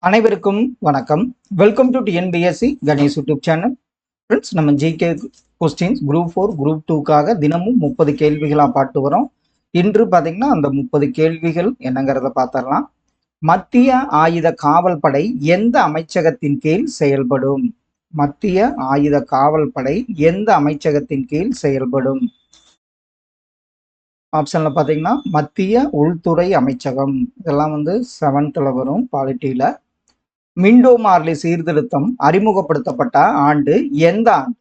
அனைவருக்கும் வணக்கம். Welcome to TNPSC Ganesh YouTube channel. Friends, நம்ம ஜிகே கொஸ்டின்ஸ் குரூப் 4 குரூப் 2க்காக தினமும் 30 கேள்விகளாக பாட்டு வரோம். இன்று பார்த்தீங்கன்னா அந்த 30 கேள்விகள் என்னங்கிறத பார்த்துடலாம். மத்திய ஆயுத காவல் படை எந்த அமைச்சகத்தின் கீழ் செயல்படும்? மத்திய ஆயுத காவல் படை எந்த அமைச்சகத்தின் கீழ் செயல்படும்? ஆப்ஷன்ல பார்த்தீங்கன்னா மத்திய உள்துறை அமைச்சகம். இதெல்லாம் 7th வரும் பாலிட்டியில. மிண்டோ மார்லி சீர்திருத்தம் அறிமுகப்படுத்தப்பட்ட ஆண்டு எந்த ஆண்டு?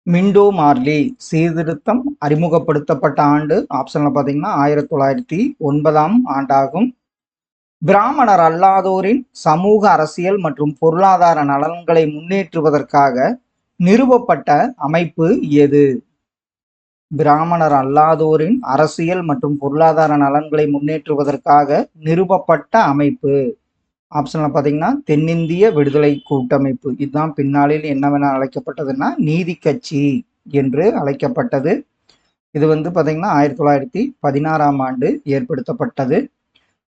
மிண்டோ மார்லி சீர்திருத்தம் அறிமுகப்படுத்தப்பட்ட ஆண்டு ஆப்ஷன்ல பாத்தீங்கன்னா 1909ஆம் ஆண்டாகும். பிராமணர் அல்லாதோரின் சமூக அரசியல் மற்றும் பொருளாதார நலன்களை முன்னேற்றுவதற்காக நிறுவப்பட்ட அமைப்பு எது? பிராமணர் அல்லாதோரின் அரசியல் மற்றும் பொருளாதார நலன்களை முன்னேற்றுவதற்காக நிறுவப்பட்ட அமைப்பு ஆப்ஷன்ல பாத்தீங்கன்னா தென்னிந்திய விடுதலை கூட்டமைப்பு. இதுதான் பின்னாளில் என்னவென அழைக்கப்பட்டதுன்னா நீதி கட்சி என்று அழைக்கப்பட்டது. இது பாத்தீங்கன்னா 1916ஆம் ஆண்டு ஏற்படுத்தப்பட்டது.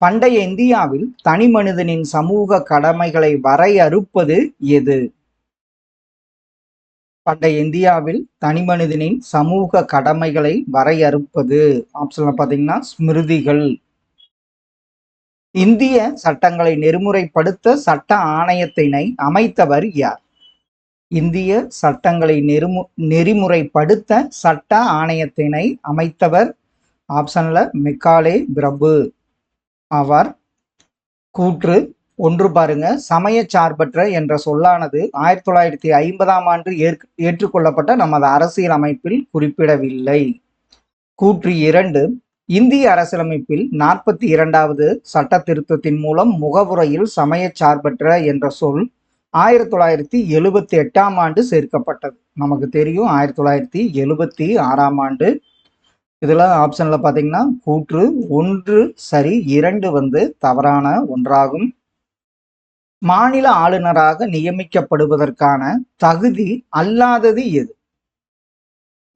பண்டைய இந்தியாவில் தனி மனிதனின் சமூக கடமைகளை வரையறுப்பது எது? பண்டைய இந்தியாவில் தனி மனிதனின் சமூக கடமைகளை வரையறுப்பது ஆப்ஷன்ல பாத்தீங்கன்னா ஸ்மிருதிகள். இந்திய சட்டங்களை நெறிமுறைப்படுத்த சட்ட ஆணையத்தினை அமைத்தவர் யார்? இந்திய சட்டங்களை நெறிமுறைப்படுத்த சட்ட ஆணையத்தினை அமைத்தவர் ஆப்ஷன்ல மெக்காலே பிரபு ஆவார். கூற்று ஒன்று பாருங்க. சமய சார்பற்ற என்ற சொல்லானது 1950ஆம் ஆண்டு ஏற்றுக்கொள்ளப்பட்ட நமது அரசியல் அமைப்பில் குறிப்பிடவில்லை. கூற்று 2, இந்திய அரசியலமைப்பில் 42வது சட்ட திருத்தத்தின் மூலம் முகவுரையில் சமய சார்பற்ற என்ற சொல் 1978ஆம் ஆண்டு சேர்க்கப்பட்டது. நமக்கு தெரியும் 1976ஆம் ஆண்டு. இதுல ஆப்ஷன்ல பாத்தீங்கன்னா கூற்று 1 சரி, 2 தவறான ஒன்றாகும். மாநில ஆளுநராக நியமிக்கப்படுவதற்கான தகுதி அல்லாதது எது?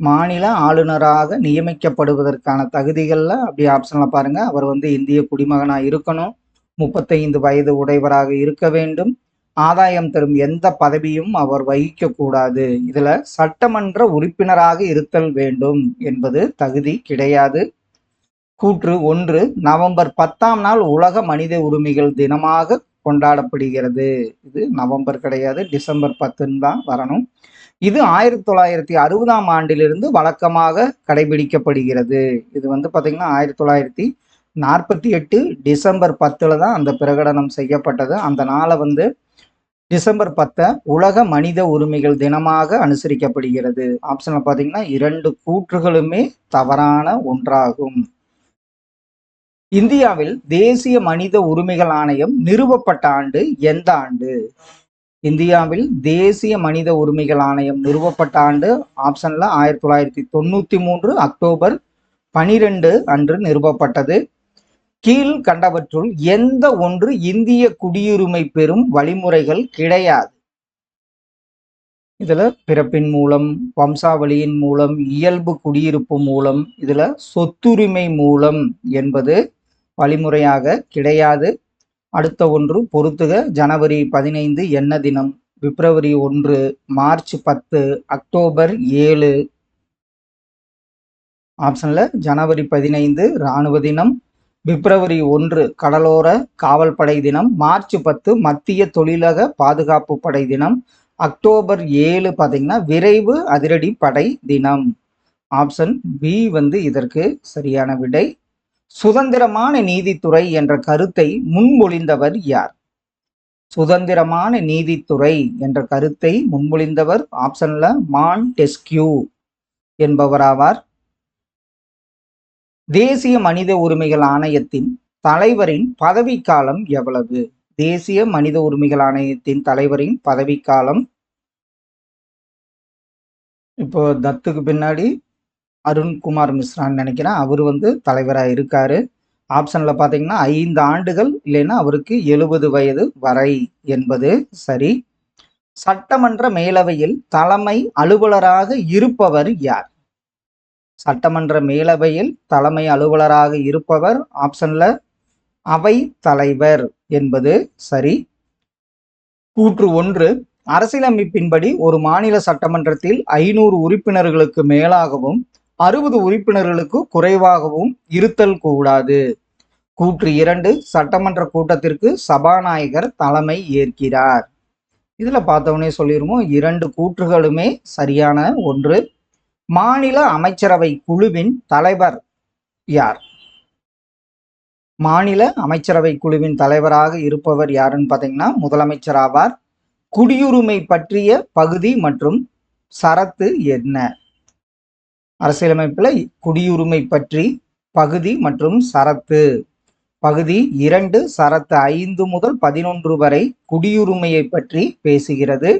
மாநில ஆளுநராக நியமிக்கப்படுவதற்கான தகுதிகள்ல அப்படி ஆப்ஷன்ல பாருங்க. அவர் இந்திய குடிமகனா இருக்கணும், 35 வயது உடையவராக இருக்க வேண்டும், ஆதாயம் தரும் எந்த பதவியும் அவர் வகிக்க கூடாது, இதுல சட்டமன்ற உறுப்பினராக இருத்தல் வேண்டும் என்பது தகுதி கிடையாது. கூற்று 1, நவம்பர் 10ஆம் நாள் உலக மனித உரிமைகள் தினமாக கொண்டாடப்படுகிறது. இது நவம்பர் கிடையாது, டிசம்பர் 10 தான் வரணும். இது 1960ஆம் ஆண்டிலிருந்து வழக்கமாக கடைபிடிக்கப்படுகிறது. இது பாத்தீங்கன்னா 1948 டிசம்பர் 10 தான் அந்த பிரகடனம் செய்யப்பட்டது. அந்த நாளை டிசம்பர் 10 உலக மனித உரிமைகள் தினமாக அனுசரிக்கப்படுகிறது. ஆப்ஷன்ல பாத்தீங்கன்னா 2 கூற்றுகளுமே தவறான ஒன்றாகும். இந்தியாவில் தேசிய மனித உரிமைகள் ஆணையம் நிறுவப்பட்ட ஆண்டு எந்த ஆண்டு? இந்தியாவில் தேசிய மனித உரிமைகள் ஆணையம் நிறுவப்பட்ட ஆண்டு ஆப்ஷன்ல 1993 அக்டோபர் 12 அன்று நிறுவப்பட்டது. கீழ் கண்டவற்றுள் எந்த ஒன்று இந்திய குடியுரிமை பெறும் வழிமுறைகள் கிடையாது? இதுல பிறப்பின் மூலம், வம்சாவளியின் மூலம், இயல்பு குடியிருப்பு மூலம், இதுல சொத்துரிமை மூலம் என்பது வழிமுறையாக கிடையாது. அடுத்த ஒன்று பொறுத்துக. ஜனவரி 15 என்ன தினம்? பிப்ரவரி 1, மார்ச் 10, அக்டோபர் 7. ஆப்ஷன்ல ஜனவரி 15 இராணுவ தினம், பிப்ரவரி 1 கடலோர காவல் படை தினம், மார்ச் 10 மத்திய தொழிலக பாதுகாப்பு படை தினம், அக்டோபர் 7 பாத்தீங்கன்னா விரைவு அதிரடி படை தினம். ஆப்ஷன் பி இதற்கு சரியான விடை. சுதந்திரமான நீதித்துறை என்ற கருத்தை முன்மொழிந்தவர் யார்? சுதந்திரமான நீதித்துறை என்ற கருத்தை முன்மொழிந்தவர் ஆப்ஷன்ல மான்டெஸ்கியூ என்பவராவார். தேசிய மனித உரிமைகள் ஆணையத்தின் தலைவரின் பதவிக்காலம் எவ்வளவு? தேசிய மனித உரிமைகள் ஆணையத்தின் தலைவரின் பதவிக்காலம் இப்போ தத்துக்கு பின்னாடி அருண்குமார் மிஸ்ரான்னு நினைக்கிறேன், அவர் தலைவராக இருக்காரு. ஆப்ஷன்ல பாத்தீங்கன்னா 5 ஆண்டுகள், இல்லைன்னா அவருக்கு 70 வயது வரை என்பது சரி. சட்டமன்ற மேலவையில் தலைமை அலுவலராக இருப்பவர் யார்? சட்டமன்ற மேலவையில் தலைமை அலுவலராக இருப்பவர் ஆப்ஷன்ல அவை தலைவர் என்பது சரி. கூற்று 1, அரசியலமைப்பின்படி ஒரு மாநில சட்டமன்றத்தில் 500 உறுப்பினர்களுக்கு மேலாகவும் 60 உறுப்பினர்களுக்கு குறைவாகவும் இருத்தல் கூடாது. கூற்று 2, சட்டமன்ற கூட்டத்திற்கு சபாநாயகர் தலைமை ஏற்கிறார். இதுல பார்த்தவொடனே சொல்லிருமோ 2 கூற்றுகளுமே சரியான ஒன்று. மாநில அமைச்சரவை குழுவின் தலைவர் யார்? மாநில அமைச்சரவை குழுவின் தலைவராக இருப்பவர் யாருன்னு பார்த்தீங்கன்னா முதலமைச்சர் ஆவார். குடியுரிமை பற்றிய பகுதி மற்றும் சரத்து என்ன? அரசியலமைப்புல குடியுரிமை பற்றி பகுதி மற்றும் சரத்து. பகுதி 2 சரத்து 5 முதல் 11 வரை குடியுரிமையை பற்றி பேசுகிறது.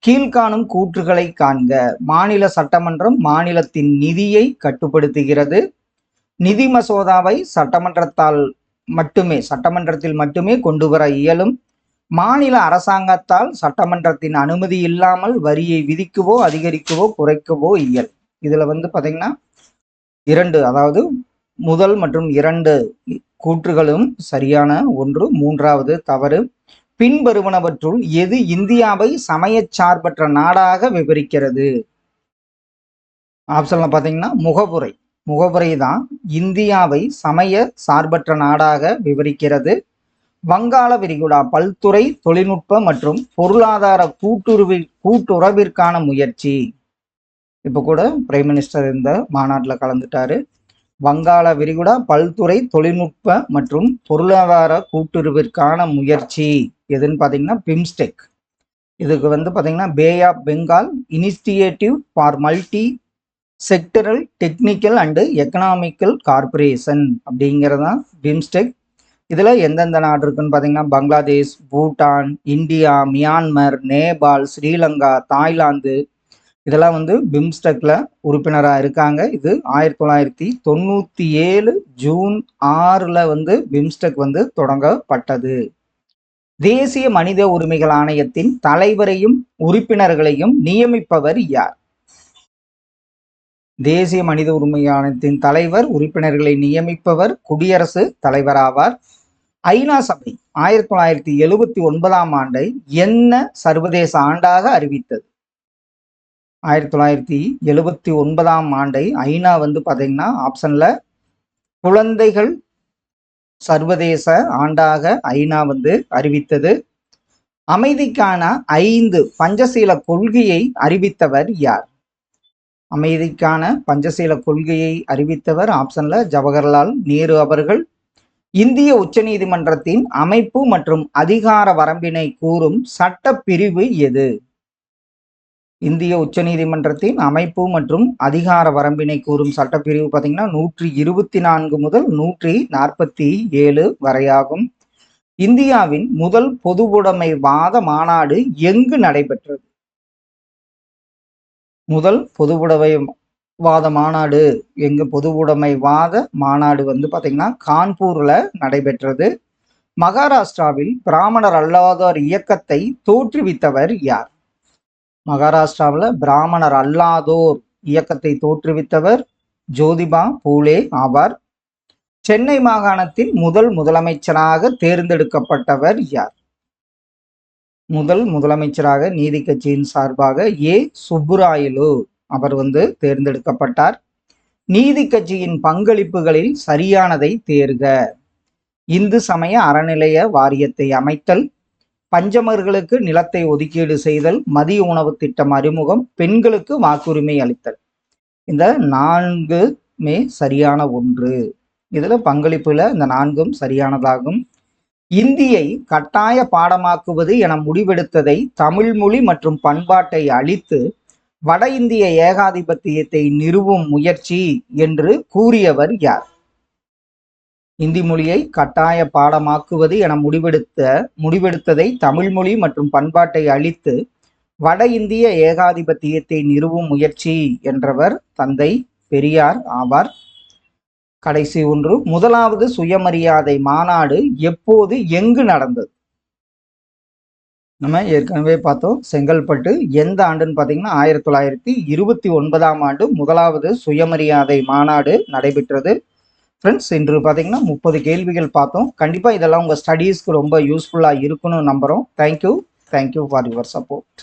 கீழ்காணும் கூற்றுகளை காண்க. மாநில சட்டமன்றம் மாநிலத்தின் நிதியை கட்டுப்படுத்துகிறது. நிதி மசோதாவை சட்டமன்றத்தில் மட்டுமே கொண்டு வர இயலும். மாநில அரசாங்கத்தால் சட்டமன்றத்தின் அனுமதி இல்லாமல் வரியை விதிக்கவோ அதிகரிக்கவோ குறைக்கவோ இயல். இதுல பாத்தீங்கன்னா 2, அதாவது முதல் மற்றும் 2 கூற்றுகளும் சரியான ஒன்று. 3வது தவறு. பின்வருவனவற்றுள் எது இந்தியாவை சமயச் சார்பற்ற நாடாக விவரிக்கிறது? ஆப்ஷன்ல பாத்தீங்கன்னா முகவுரை தான் இந்தியாவை சமய சார்பற்ற நாடாக விவரிக்கிறது. வங்காள விரிகுடா பல்துறை தொழில்நுட்ப மற்றும் பொருளாதார கூட்டுறவிற்கான முயற்சி. இப்ப கூட பிரைம் மினிஸ்டர் இந்த மாநாட்டில் கலந்துட்டாரு. வங்காள விரிகுடா பல்துறை தொழில்நுட்ப மற்றும் பொருளாதார கூட்டுறவிற்கான முயற்சி எதுன்னு பார்த்தீங்கன்னா பிம்ஸ்டெக். இதுக்கு பார்த்தீங்கன்னா bay of Bengal initiative for multi sectoral technical and economical corporation அப்படிங்கிறதான் பிம்ஸ்டெக். இதில் எந்தெந்த நாடு இருக்குன்னு பார்த்தீங்கன்னா Bangladesh, Bhutan, India, Myanmar, Nepal, Sri Lanka, Thailand இதெல்லாம் பிம்ஸ்டெக்ல உறுப்பினராக இருக்காங்க. இது 1997 ஜூன் 6 பிம்ஸ்டெக் தொடங்கப்பட்டது. தேசிய மனித உரிமைகள் ஆணையத்தின் தலைவரையும் உறுப்பினர்களையும் நியமிப்பவர் யார்? தேசிய மனித உரிமை ஆணையத்தின் தலைவர் உறுப்பினர்களை நியமிப்பவர் குடியரசுத் தலைவராவார். ஐநா சபை 1979 ஆண்டை என்ன சர்வதேச ஆண்டாக அறிவித்தது? 1979 ஆண்டை ஐநா பார்த்தீங்கன்னா ஆப்ஷன்ல குழந்தைகள் சர்வதேச ஆண்டாக ஐநா அறிவித்தது. அமைதிக்கான 5 பஞ்சசீல கொள்கையை அறிவித்தவர் யார்? அமைதிக்கான பஞ்சசீல கொள்கையை அறிவித்தவர் ஆப்ஷன்ல ஜவஹர்லால் நேரு அவர்கள். இந்திய உச்சநீதிமன்றத்தின் அமைப்பு மற்றும் அதிகார வரம்பினை கூறும் சட்ட பிரிவு எது? இந்திய உச்சநீதிமன்றத்தின் அமைப்பு மற்றும் அதிகார வரம்பினை கூறும் சட்டப்பிரிவு பார்த்தீங்கன்னா 124 முதல் 147 வரையாகும். இந்தியாவின் முதல் பொதுவுடைமைவாத மாநாடு எங்கு நடைபெற்றது? முதல் பொதுவுடைமைவாத மாநாடு பொதுவுடைமைவாத மாநாடு பார்த்தீங்கன்னா கான்பூர்ல நடைபெற்றது. மகாராஷ்டிராவில் பிராமணர் அல்லாதோர் இயக்கத்தை தோற்றுவித்தவர் யார்? மகாராஷ்டிராவில் பிராமணர் அல்லாதோர் இயக்கத்தை தோற்றுவித்தவர் ஜோதிபா பூலே ஆவார். சென்னை மாகாணத்தின் முதல் முதலமைச்சராக தேர்ந்தெடுக்கப்பட்டவர் யார்? முதல் முதலமைச்சராக நீதி கட்சியின் சார்பாக ஏ சுப்புராயலு அவர் தேர்ந்தெடுக்கப்பட்டார். நீதி கட்சியின் பங்களிப்புகளில் சரியானதை தேர்க. இந்து சமய அறநிலைய வாரியத்தை அமைத்தல், பஞ்சமர்களுக்கு நிலத்தை ஒதுக்கீடு செய்தல், மதிய உணவு திட்டம் அறிமுகம், பெண்களுக்கு வாக்குரிமை அளித்தல். இந்த 4மே சரியான ஒன்று. இதுல பங்களிப்புல இந்த 4ம் சரியானதாகும். இந்தியை கட்டாய பாடமாக்குவது என முடிவெடுத்ததை தமிழ் மொழி மற்றும் பண்பாட்டை அழித்து வட இந்திய ஏகாதிபத்தியத்தை நிறுவும் முயற்சி என்று கூறியவர் யார்? இந்தி மொழியை கட்டாய பாடமாக்குவது என முடிவெடுத்ததை தமிழ் மொழி மற்றும் பண்பாட்டை அழித்து வட இந்திய ஏகாதிபத்தியத்தை நிறுவும் முயற்சி என்றவர் தந்தை பெரியார் ஆவார். கடைசி ஒன்று, முதலாவது சுயமரியாதை மாநாடு எப்போது எங்கு நடந்தது? நம்ம ஏற்கனவே பார்த்தோம் செங்கல்பட்டு. எந்த ஆண்டுன்னு பார்த்தீங்கன்னா 1929 ஆண்டு முதலாவது சுயமரியாதை மாநாடு நடைபெற்றது. ஃப்ரெண்ட்ஸ் இன்று பார்த்தீங்கன்னா 30 கேள்விகள் பார்த்தோம். கண்டிப்பாக இதெல்லாம் உங்கள் ஸ்டடீஸ்க்கு ரொம்ப யூஸ்ஃபுல்லாக இருக்குன்னு நம்புகிறோம். Thank you for your support.